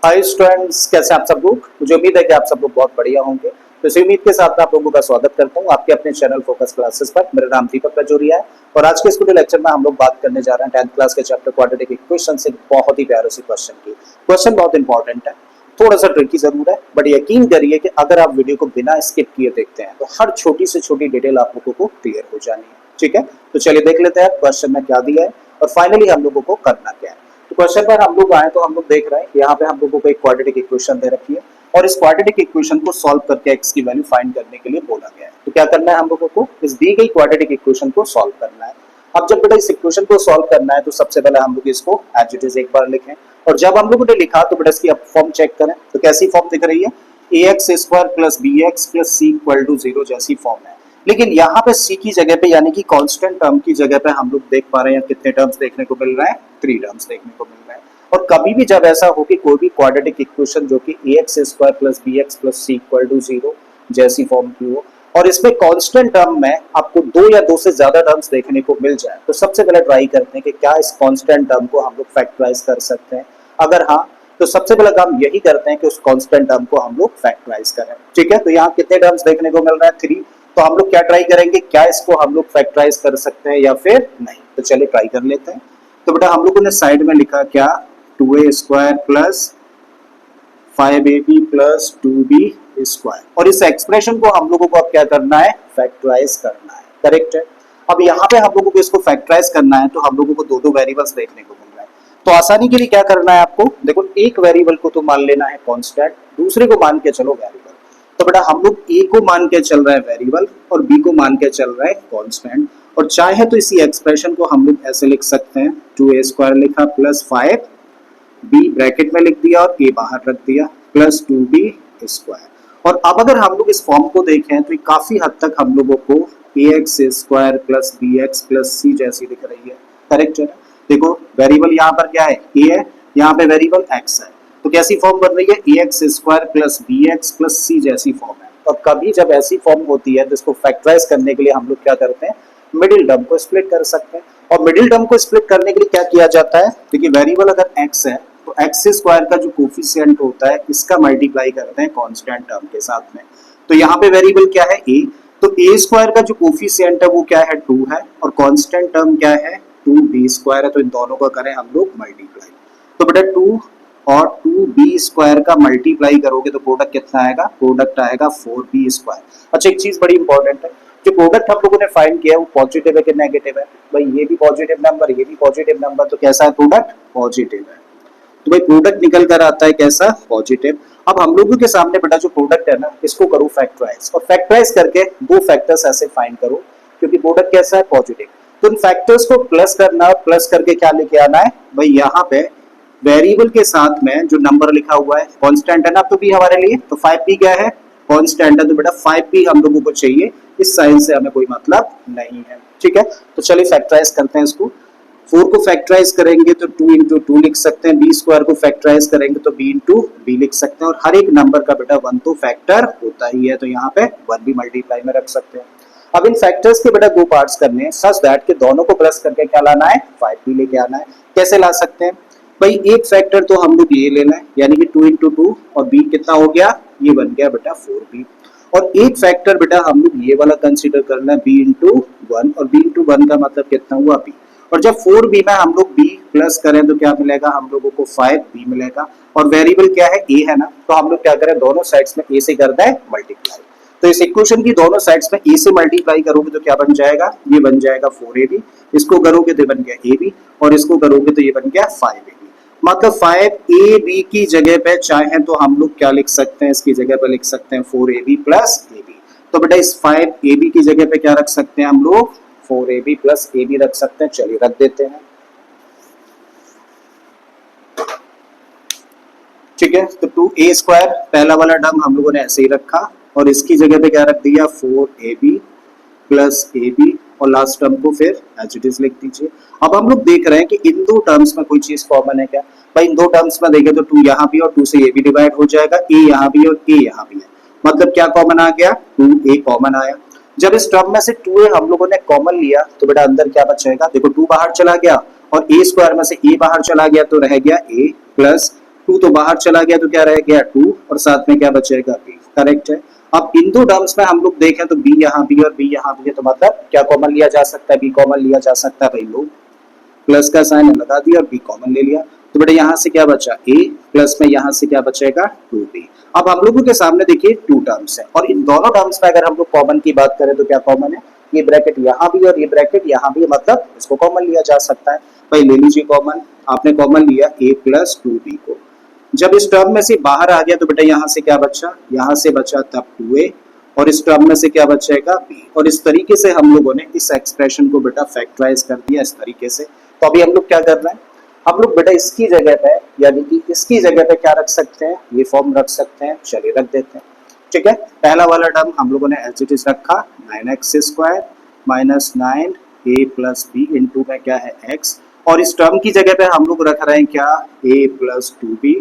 Hi students, कैसे आप सब लोग। मुझे उम्मीद है कि आप सब लोग बहुत बढ़िया होंगे। तो इसी उम्मीद के साथ आप लोगों का स्वागत करता हूं आपके अपने चैनल फोकस क्लासेस पर। मेरा नाम दीपक कजोरिया है और आज के इस वीडियो लेक्चर में हम लोग बात करने जा रहे हैं 10th क्लास के चैप्टर क्वाड्रेटिक इक्वेशन से बहुत ही प्यारे से क्वेश्चन की। क्वेश्चन बहुत इंपॉर्टेंट है, थोड़ा सा ट्रिकी जरूर है, बट यकीन करिए कि अगर आप वीडियो को बिना स्किप किए देखते हैं तो हर छोटी से छोटी डिटेल आप लोगों को क्लियर हो जानी है। ठीक है, तो चलिए देख लेते हैं क्वेश्चन में क्या दिया है और फाइनली हम लोगों को करना क्या है। तो क्वेश्चन पर हम लोग आए तो हम लोग देख रहे हैं यहाँ पे हम लोगों को एक क्वाड्रेटिक इक्वेशन दे रखी है और इस क्वाड्रेटिक इक्वेशन को सॉल्व करके x की वैल्यू फाइंड करने के लिए बोला गया है। तो क्या करना है हम लोगों को, इस दी गई क्वाड्रेटिक इक्वेशन को सॉल्व करना है। अब जब बेटा इस इक्वेशन को सॉल्व करना है तो सबसे पहले हम लोग इसको एज इट इज एक बार लिखें और जब हम लोगों ने लिखा तो बेटा इसकी अब फॉर्म चेक करें तो कैसी फॉर्म दिख रही है, ax square plus bx plus c equal to 0 जैसी फॉर्म है। लेकिन यहाँ पे c की जगह पे यानी कि कांस्टेंट टर्म की जगह पे हम लोग देख पा रहे हैं कितने टर्म्स देखने को मिल रहे हैं, 3 टर्म्स देखने को मिल रहे हैं। और कभी भी जब ऐसा हो कि कोई भी क्वाड्रेटिक इक्वेशन जो कि ax square plus bx plus c equal to 0 जैसी फॉर्म की हो और इसमें कांस्टेंट टर्म में आपको 2 या 2 से ज्यादा टर्म्स देखने को मिल जाए तो सबसे पहले ट्राई करते हैं कि क्या इस कांस्टेंट टर्म को हम लोग फैक्टराइज कर सकते हैं। अगर हाँ तो सबसे पहले काम यही करते हैं कि उस कांस्टेंट टर्म को हम लोग फैक्टराइज करें। ठीक है, तो यहाँ कितने टर्म्स देखने को मिल रहे हैं, 3। तो हम लोग क्या ट्राई करेंगे, क्या इसको हम लोग फैक्टराइज कर सकते हैं या फिर नहीं। तो चलिए ट्राई कर लेते हैं। तो बेटा हम लोगों ने साइड में लिखा क्या, 2a square plus 5ab plus 2b square और इस एक्सप्रेशन को हम लोगों को अब क्या करना है, फैक्टराइज करना है। करेक्ट है। अब यहाँ पे हम लोगों को इसको फैक्टराइज करना है तो हम लोगों को 2 वेरिएबल्स देखने को मिल रहा है। तो आसानी के लिए क्या करना है आपको, देखो एक वेरिएबल को तो मान लेना है कांस्टेंट, दूसरे को मान के चलो वेरिएबल। तो बेटा हम लोग a को मान के चल रहा है वेरिएबल और b को मान के चल रहा है कांस्टेंट। और चाहे तो इसी एक्सप्रेशन को हम लोग ऐसे लिख सकते हैं, 2a स्क्वायर लिखा प्लस 5b ब्रैकेट में लिख दिया और a बाहर रख दिया प्लस 2b स्क्वायर। और अब अगर हम लोग इस फॉर्म को देखें तो काफी हद तक हम लोगों को ax square plus bx plus c जैसी दिख रही है। करेक्ट है। देखो वेरिएबल यहाँ पर क्या है, a है, यहाँ पे वेरिएबल x है, तो कैसी फॉर्म बन रही है, ax square plus bx plus c जैसी फॉर्म है। तो कभी जब ऐसी फॉर्म होती है तो इसको फैक्टराइज करने के लिए हम लोग क्या करते हैं, मिडिल टर्म को स्प्लिट कर सकते हैं। और मिडिल टर्म को स्प्लिट करने के लिए क्या किया जाता है, देखिए वेरिएबल अगर x है तो x स्क्वायर का जो कोफिशिएंट होता है इसका मल्टीप्लाई करते हैं कांस्टेंट टर्म के साथ में। तो यहाँ पे वेरिएबल क्या है, a, तो a स्क्वायर का जो कोफिशिएंट है वो क्या है, 2 है और कांस्टेंट टर्म क्या है, 2b स्क्वायर है। तो इन दोनों का करें हम लोग मल्टीप्लाई, तो बेटा 2 और 2b स्क्वायर का मल्टीप्लाई करोगे तो प्रोडक्ट कितना आएगा, प्रोडक्ट आएगा 4b स्क्वायर। अच्छा एक चीज बड़ी इंपॉर्टेंट है, जो प्रोडक्ट हम लोगों ने फाइंड किया है वो पॉजिटिव है कि नेगेटिव है, भाई ये भी पॉजिटिव नंबर ये भी पॉजिटिव नंबर, तो कैसा है प्रोडक्ट, पॉजिटिव है। तो भाई प्रोडक्ट निकल कर आता है कैसा, पॉजिटिव। अब हम लोगों के सामने बेटा जो प्रोडक्ट है ना इसको करो फैक्टराइज और फैक्टराइज करके 2 फैक्टर्स ऐसे फाइंड करो क्योंकि प्रोडक्ट कैसा है, पॉजिटिव। तो इन फैक्टर्स को प्लस करना, प्लस करके क्या लेके आना है भाई, यहाँ पे वेरिएबल के साथ में जो नंबर लिखा हुआ है कांस्टेंट है ना, तो भी हमारे लिए तो 5b क्या है, कांस्टेंट है, तो बेटा 5b हम लोगों को चाहिए, इस साइन से हमें कोई मतलब नहीं है। ठीक है, तो चलिए फैक्टराइज करते हैं इसको। 4 को फैक्टराइज करेंगे तो 2 इंटू 2 लिख सकते हैं, b स्क्वायर को फैक्टराइज करेंगे तो b इंटू b लिख सकते हैं और हर एक नंबर का बेटा 1 तो फैक्टर होता ही है, तो यहाँ पे 1 भी मल्टीप्लाई में रख सकते हैं। अब इन फैक्टर्स के बेटा 2 पार्ट्स करने हैं सच दैट के दोनों को प्लस करके क्या लाना है, 5b लेके आना है। कैसे ला सकते हैं भाई, एक फैक्टर तो हम लोग ये लेना है यानी कि 2 इंटू 2 और b कितना हो गया, ये बन गया बेटा 4b। और एक फैक्टर बेटा हम लोग ये वाला कंसीडर करना है b इंटू 1 और b इंटू 1 का मतलब कितना हुआ b। और जब 4b में हम लोग b प्लस करें तो क्या मिलेगा, हम लोगों को 5b मिलेगा। और वेरिएबल क्या है, a है ना, तो हम लोग क्या करें, दोनों साइड्स में a से कर दें मल्टीप्लाई। तो इस इक्वेशन की दोनों साइड्स में a से मल्टीप्लाई करोगे तो क्या बन जाएगा, ये बन जाएगा 4ab, इसको करोगे तो बन गया ab और इसको करोगे तो ये बन गया 5ab। मतलब 5ab की जगह पे चाहे तो हम लोग क्या लिख सकते हैं, इसकी जगह पे लिख सकते हैं 4ab प्लस ab। तो बेटा इस 5ab की जगह पे क्या रख सकते हैं हम लोग, 4ab प्लस ab रख सकते हैं। चलिए रख देते हैं। ठीक है, तो 2a स्क्वायर पहला वाला टर्म हम लोगों ने ऐसे ही रखा और इसकी जगह पे क्या रख दिया, 4ab प्लस ab और लास्ट टर्म को फिर एज इट इज लिख दीजिए। अब हम लोग देख रहे हैं कि इन 2 टर्म्स में कोई चीज कॉमन है क्या, भाई इन 2 टर्म्स में देखें तो 2 यहाँ भी और 2 से ये भी डिवाइड हो जाएगा, a यहाँ भी और a यहाँ भी है, मतलब क्या कॉमन आ गया, 2a कॉमन आया। जब इस टर्म में से 2a हम लोगों ने कॉमन लिया तो बेटा अंदर क्या बचेगा, देखो 2 बाहर चला गया और a स्क्वायर में से a बाहर चला गया तो रह गया a प्लस 2 तो बाहर चला गया तो क्या रह गया 2 और साथ में क्या बचेगा b, करेक्ट है। अब इन दो टर्म्स में हम लोग देखें तो b यहाँ भी और b यहाँ भी है, तो मतलब क्या कॉमन लिया जा सकता है, b कॉमन लिया जा सकता है भाई लोग, प्लस का साइन लगा दिया और b कॉमन ले लिया, तो बेटा यहाँ से क्या बचा a प्लस में यहाँ से क्या बचेगा 2b। अब हम लोगों के सामने देखिए 2 टर्म्स है और इन दोनों टर्म्स में अगर हम लोग कॉमन की बात करें तो क्या कॉमन है, ये ब्रैकेट यहाँ भी और ये ब्रैकेट यहाँ भी, मतलब इसको कॉमन लिया जा सकता है। भाई ले लीजिए कॉमन, आपने कॉमन लिया a प्लस 2b को, जब इस टर्म में से बाहर आ गया तो बेटा यहाँ से क्या बचा, यहाँ से बचा तब 2a और इस टर्म में से क्या बचेगा b, और इस तरीके से हम लोगों ने इस एक्सप्रेशन को बेटा फैक्टराइज कर दिया इस तरीके से। तो अभी हम लोग क्या कर रहे हैं, हम लोग बेटा इसकी जगह पे यानी कि इसकी जगह पे क्या रख सकते हैं, ये फॉर्म रख सकते हैं, चलिए रख देते हैं, ठीक है। पहला वाला टर्म हम लोगों ने एज इट इज रखा 9x² minus 9a plus b into में क्या है x, और इस टर्म की जगह पे हम लोग रख रहे हैं क्या a प्लस 2b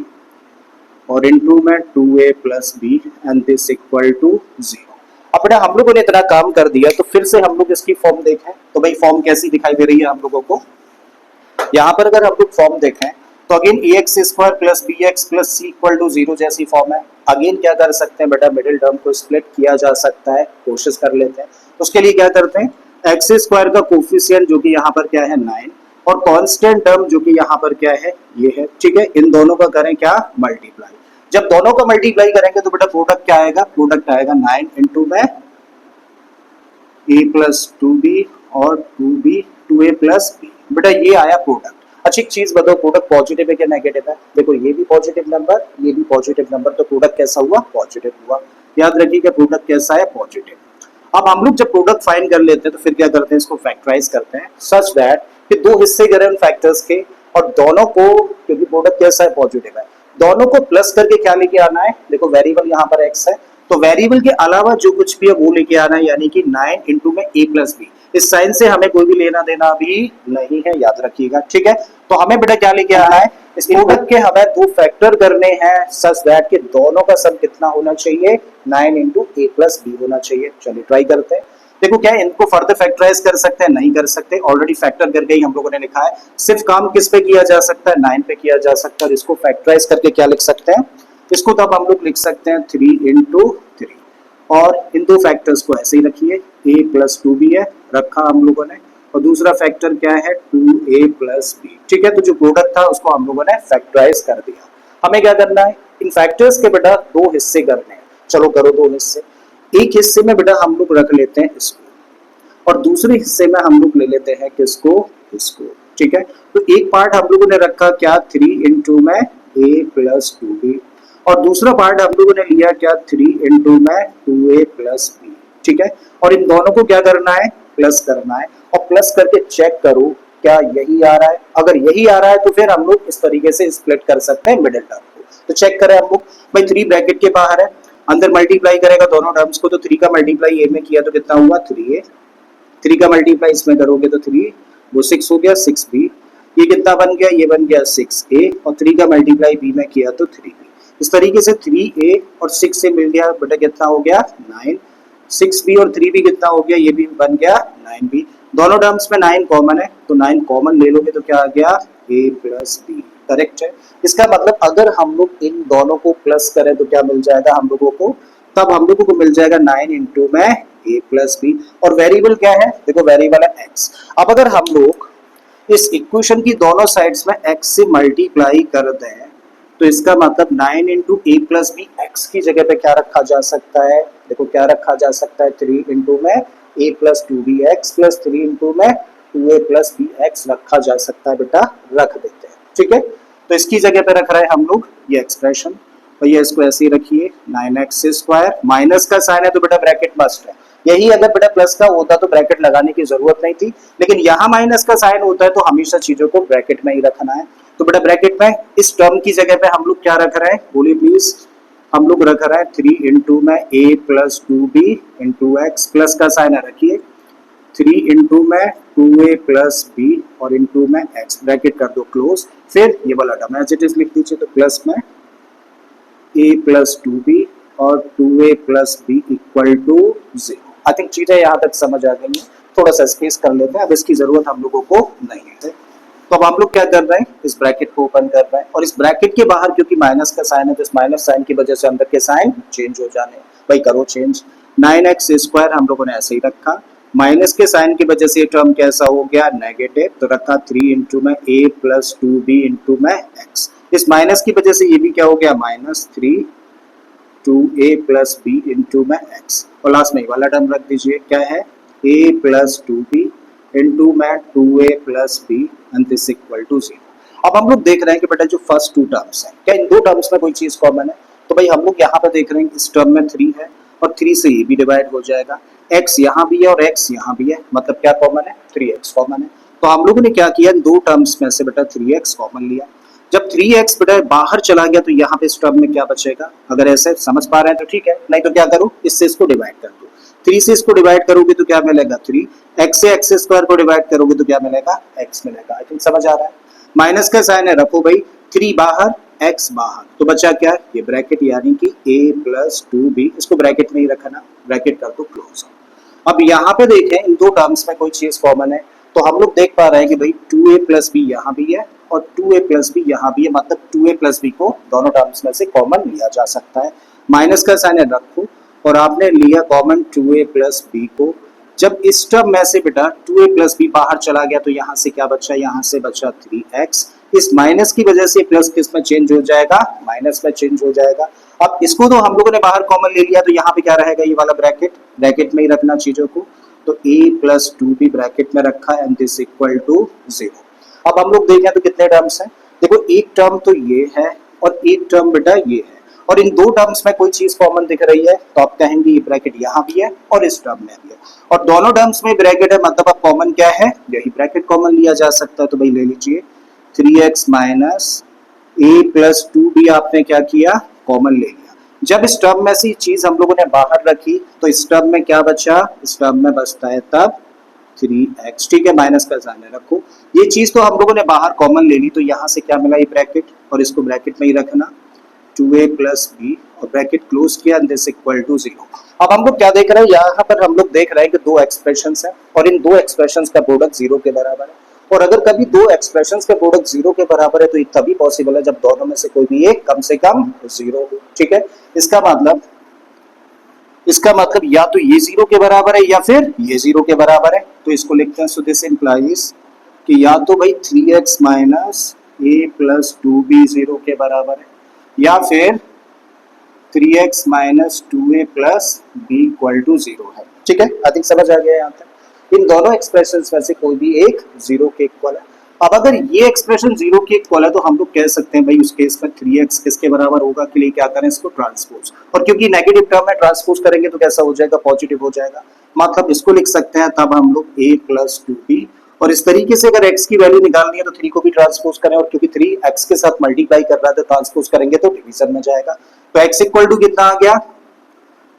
और इंटू में 2a plus b and this equal to 0। अब बेटा हम लोगों ने इतना काम कर दिया तो फिर से हम लोग इसकी फॉर्म देखें तो भाई फॉर्म कैसी दिखाई दे रही है हम लोगों को, यहाँ पर अगर हम लोग फॉर्म देखें तो again ax² plus bx plus c equal to 0 जैसी फॉर्म है। अगेन क्या कर सकते हैं बेटा, मिडिल टर्म को स्प्लिट किया जा सकता है, कोशिश कर लेते हैं। उसके लिए क्या करते हैं, x² का कोफिशिएंट जो कि यहाँ पर क्या है 9 और कांस्टेंट टर्म जो कि यहाँ पर क्या है ये है, ठीक है, इन दोनों का करें क्या मल्टीप्लाई। जब दोनों का मल्टीप्लाई करेंगे तो बेटा प्रोडक्ट क्या आएगा, प्रोडक्ट आएगा 9 इंटू में a प्लस 2b और 2b 2a प्लस b, बेटा ये आया प्रोडक्ट। अच्छी चीज बताओ, प्रोडक्ट पॉजिटिव है क्या नेगेटिव है, देखो ये भी पॉजिटिव नंबर ये भी पॉजिटिव नंबर, तो प्रोडक्ट कैसा हुआ पॉजिटिव हुआ। याद रखिएगा प्रोडक्ट कैसा है पॉजिटिव। अब हम लोग जब प्रोडक्ट फाइंड कर लेते हैं तो फिर क्या करते हैं, इसको फैक्टराइज करते हैं सच दैट कि दो हिस्से करें उन फैक्टर्स के और दोनों को, क्योंकि प्रोडक्ट कैसा है पॉजिटिव है, दोनों को प्लस करके क्या लेके आना है, देखो वेरिएबल यहाँ पर x है तो वेरिएबल के अलावा जो कुछ भी है वो लेके आना है, यानी कि 9 इंटू में a प्लस b। इस साइन से हमें कोई भी लेना देना भी नहीं है, याद रखिएगा, ठीक है। तो हमें बेटा क्या लेके आना है, इस प्रोडक्ट के हमें दो फैक्टर करने हैं सच दैट कि दोनों का सम कितना होना चाहिए 9 इंटू a प्लस b होना चाहिए। चलिए ट्राई करते हैं। देखो क्या है, इनको फर्दर फैक्टराइज कर सकते हैं, नहीं कर सकते, ऑलरेडी फैक्टर करके ही हम लोगों ने लिखा है। सिर्फ काम किस पे किया जा सकता है, 9 पे किया जा सकता है, और इसको फैक्टराइज करके क्या लिख सकते हैं, इसको तब हम लोग लिख सकते हैं 3 इंटू 3, और इन दो फैक्टर्स को ऐसे ही रखिए, a प्लस 2b है रखा हम लोगों ने, और दूसरा फैक्टर क्या है 2a प्लस b, ठीक है। तो जो प्रोडक्ट था उसको हम लोगों ने फैक्टराइज कर दिया। हमें क्या करना है, इन फैक्टर्स के बेटा दो हिस्से करने हैं, चलो करो दो हिस्से। एक हिस्से में बेटा हम लोग रख लेते हैं इसको और दूसरे हिस्से में हम लोग ले लेते हैं किसको, इसको, ठीक है। तो एक पार्ट हम लोगों ने रखा क्या 3 इंटू में a प्लस 2b और दूसरा पार्ट हम लोगों ने लिया क्या 3 इंटू में 2a प्लस b, ठीक है। और इन दोनों को क्या करना है, प्लस करना है, और प्लस करके चेक करो क्या यही आ रहा है। अगर यही आ रहा है तो फिर हम लोग इस तरीके से स्प्लिट कर सकते हैं मिडिल टर्म को। तो चेक करें हम लोग, भाई 3 ब्रैकेट के बाहर है, अंदर मल्टीप्लाई करेगा दोनों टर्म्स को, तो 3 का मल्टीप्लाई a में किया तो कितना हुआ 3a, 3 का मल्टीप्लाई इसमें करोगे तो 3 वो 6 हो गया 6b, ये कितना बन गया, ये बन गया 6a, और 3 का मल्टीप्लाई b में किया तो 3b। इस तरीके से 3a और 6 से मिल गया बेटा कितना हो गया 9, 6b और 3b कितना हो गया, ये भी बन गया 9b। दोनों टर्म्स में 9 कॉमन है तो 9 कॉमन ले लोगे तो क्या आ गया a प्लस b, करेक्ट है। इसका मतलब अगर हम लोग इन दोनों को प्लस करें तो क्या मिल जाएगा हम लोगों को, तब हम लोगों को मिल जाएगा 9 इंटू में a प्लस b, और वेरिएबल क्या है, देखो वेरिएबल है x। अब अगर हम लोग इस इक्वेशन की दोनों साइड्स में x से मल्टीप्लाई कर दें तो इसका मतलब 9 into a plus b, x की जगह पे क्या रखा जा सकता है, देखो क्या रखा जा सकता है 3 इंटू में a plus 2bx plus 3 into में 2a प्लस bx रखा जा सकता है, बेटा रख देते हैं, ठीक है। तो इसकी जगह पे रख रहे हैं हम लोग ये एक्सप्रेशन, और ये इसको ऐसे ही रखिए 9x², माइनस का साइन है तो बेटा ब्रैकेट मस्ट है, यही अगर बेटा प्लस का होता तो ब्रैकेट लगाने की जरूरत नहीं थी, लेकिन यहाँ माइनस का साइन होता है तो हमेशा चीजों को ब्रैकेट में ही रखना है। तो बेटा ब्रैकेट में इस टर्म की जगह पे हम लोग क्या रख रहे हैं, बोलिए प्लीज, हम लोग रख रहे हैं 3 इंटू में a plus 2b into x, plus का साइन है रखिए, 3 इंटू में 2a प्लस b और इंटू में x, ब्रैकेट कर दो क्लोज, फिर ये वाला टर्म एज इट इज लिख दीजिए, तो प्लस में a प्लस 2b और 2a plus b equal to 0। I think चीजें यहाँ तक समझ आ गई हैं, थोड़ा सा स्पेस कर लेते हैं, अब इसकी जरूरत हम लोगों को नहीं है। तो अब हम लोग क्या कर रहे हैं, इस ब्रैकेट को ओपन कर रहे हैं और इस ब्रैकेट के बाहर क्योंकि माइनस का साइन है तो इस माइनस साइन की वजह से अंदर के साइन चेंज हो जाने, भाई करो चेंज। 9x² हम लोगों ने ऐसे ही रखा, माइनस के साइन की वजह से ये टर्म कैसा हो गया, नेगेटिव, तो रखा 3 इंटू में a प्लस 2b इंटू में x। इस माइनस की वजह से ये भी क्या हो गया, -3 2a प्लस b इंटू में x, और लास्ट में वाला टर्म रख दीजिए, क्या है a प्लस 2b इंटू में 2a plus b and this equal to 0। अब हम लोग देख रहे हैं कि बेटा जो फर्स्ट टू टर्म्स हैं, क्या इन दो टर्म्स में कोई चीज कॉमन है, तो भाई हम लोग यहाँ पे देख रहे हैं इस टर्म में 3 है और 3 से ये भी डिवाइड हो जाएगा, x यहाँ भी है और x यहाँ भी है, मतलब क्या कॉमन है, 3x कॉमन है। तो हम लोगों ने क्या किया, इन दो टर्म्स में से बेटा 3x कॉमन लिया। जब 3x बेटा बाहर चला गया तो यहाँ पे इस टर्म में क्या बचेगा, अगर ऐसे समझ पा रहे हैं तो ठीक है, नहीं तो क्या करो, इससे इसको डिवाइड कर दो। 3 से इसको डिवाइड करोगे तो क्या मिलेगा 3, x से x² को डिवाइड करोगे तो क्या मिलेगा, x मिलेगा। आई थिंक समझ आ रहा है। माइनस का साइन है, रखो भाई 3 बाहर x बाहर, तो बचा क्या, ये ब्रैकेट यानी कि a प्लस 2b, इसको ब्रैकेट में ही रखना, ब्रैकेट कर दो क्लोज। अब यहाँ पे देखें इन दो टर्म्स में कोई चीज कॉमन है, तो हम लोग देख पा रहे हैं कि भाई 2a प्लस b यहाँ भी है और 2a प्लस b यहाँ भी है, मतलब 2a प्लस b को दोनों टर्म्स में से कॉमन लिया जा सकता है। माइनस का साइन रखो और आपने लिया कॉमन 2a प्लस b को। जब इस टर्म में से बेटा 2a प्लस b बाहर चला गया तो यहाँ से क्या बचा, यहाँ से बचा 3x। इस माइनस की वजह से प्लस किस में चेंज हो जाएगा, माइनस में चेंज हो जाएगा। अब इसको तो हम लोगों ने बाहर कॉमन ले लिया, तो यहाँ पे क्या रहेगा, ये वाला ब्रैकेट, ब्रैकेट में ही रखना चीजों को, तो a प्लस 2b ब्रैकेट में रखा एंड दिस इक्वल टू 0। अब हम लोग देखें तो कितने टर्म्स हैं, देखो एक टर्म तो ये है और एक टर्म बेटा ये है, और इन दो टर्म्स में कोई चीज कॉमन दिख रही है तो आप कहेंगे ये ब्रैकेट यहाँ भी है और इस टर्म में भी है, और दोनों टर्म्स में ब्रैकेट है, मतलब अब कॉमन क्या है, यही ब्रैकेट कॉमन लिया जा सकता है। तो भाई ले लीजिए 3x minus a plus 2b आपने क्या किया, कॉमन ले लिया। जब इस टर्म में से चीज हम लोगों ने बाहर रखी तो इस टर्म में क्या बचा, इस टर्म में बचता है तब 3x, ठीक है, माइनस का साइन रखो। ये चीज तो हम लोगों ने बाहर कॉमन ले ली, तो यहाँ से क्या मिला, ये ब्रैकेट, और इसको ब्रैकेट में ही रखना 2a प्लस b और ब्रैकेट क्लोज किया एंड दिस इक्वल टू 0। अब हम लोग क्या देख रहे हैं, यहाँ पर हम लोग देख रहे हैं कि दो एक्सप्रेशंस हैं और इन दो एक्सप्रेशंस का प्रोडक्ट 0 के बराबर है, और अगर कभी दो एक्सप्रेशंस का प्रोडक्ट 0 के बराबर है तो ये तभी पॉसिबल है जब दोनों में से कोई भी एक कम से कम 0 हो, ठीक है। इसका मतलब या तो ये 0 के बराबर है या फिर ये 0 के बराबर है, तो इसको लिखते हैं, सो दिस इंप्लाइज कि या तो भाई 3x minus a plus 2b 0 के बराबर है या फिर 3x minus 2a plus b equal to 0 है, ठीक है। आई थिंक समझ आ गया यहाँ तक। इन दोनों एक्सप्रेशंस में से कोई भी एक 0 के इक्वल है। अब अगर ये एक्सप्रेशन 0 के इक्वल है तो हम लोग कह सकते हैं भाई उस केस में 3x किसके बराबर होगा, के लिए क्या करें, इसको ट्रांसपोज, और क्योंकि नेगेटिव टर्म है ट्रांसपोज करेंगे तो कैसा हो जाएगा, पॉजिटिव हो जाएगा, मतलब इसको लिख सकते हैं तब हम लोग a प्लस 2b, और इस तरीके से अगर x की वैल्यू निकालनी है तो 3 को भी ट्रांसपोज करें, और क्योंकि 3 x के साथ मल्टीप्लाई कर रहा है तो ट्रांसपोज करेंगे तो डिवीजन में जाएगा, तो x इक्वल टू कितना आ गया,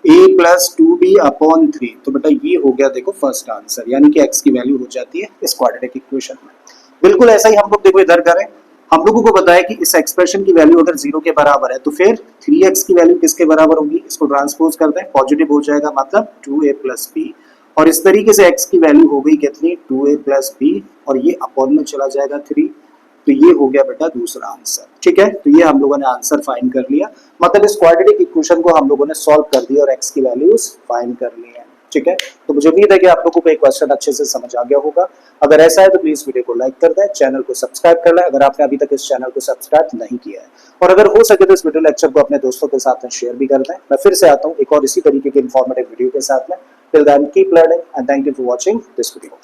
a प्लस 2b अपॉन 3। तो बेटा ये हो गया देखो फर्स्ट आंसर, यानी कि x की वैल्यू हो जाती है इस क्वाड्रेटिक इक्वेशन में। बिल्कुल ऐसा ही हम लोग देखो इधर करें, हम लोगों को बताया कि इस एक्सप्रेशन की वैल्यू अगर 0 के बराबर है तो फिर 3x की वैल्यू किसके बराबर होगी, इसको ट्रांसपोज करते हैं, पॉजिटिव हो जाएगा, मतलब 2a प्लस b, और इस तरीके से x की वैल्यू हो गई कितनी, 2a प्लस b, और ये अपॉन में चला जाएगा 3, तो ये हो गया बेटा दूसरा आंसर, ठीक है। तो ये हम लोगों ने आंसर फाइंड कर लिया, मतलब इस क्वाड्रेटिक इक्वेशन को हम लोगों ने सॉल्व कर दिया और x की वैल्यूज फाइंड कर ली है, ठीक है। तो मुझे उम्मीद है कि आप लोगों को एक क्वेश्चन अच्छे से समझ आ गया होगा। अगर ऐसा है तो प्लीज वीडियो को लाइक कर दें, चैनल को सब्सक्राइब कर लें अगर आपने अभी तक इस चैनल को सब्सक्राइब नहीं किया है, और अगर हो सके तो इस वीडियो लेक्चर को अपने दोस्तों के साथ में शेयर भी कर दें। मैं फिर से आता हूँ एक और इसी तरीके के इन्फॉर्मेटिव वीडियो के साथ में। Till then keep learning and thank you for watching this video.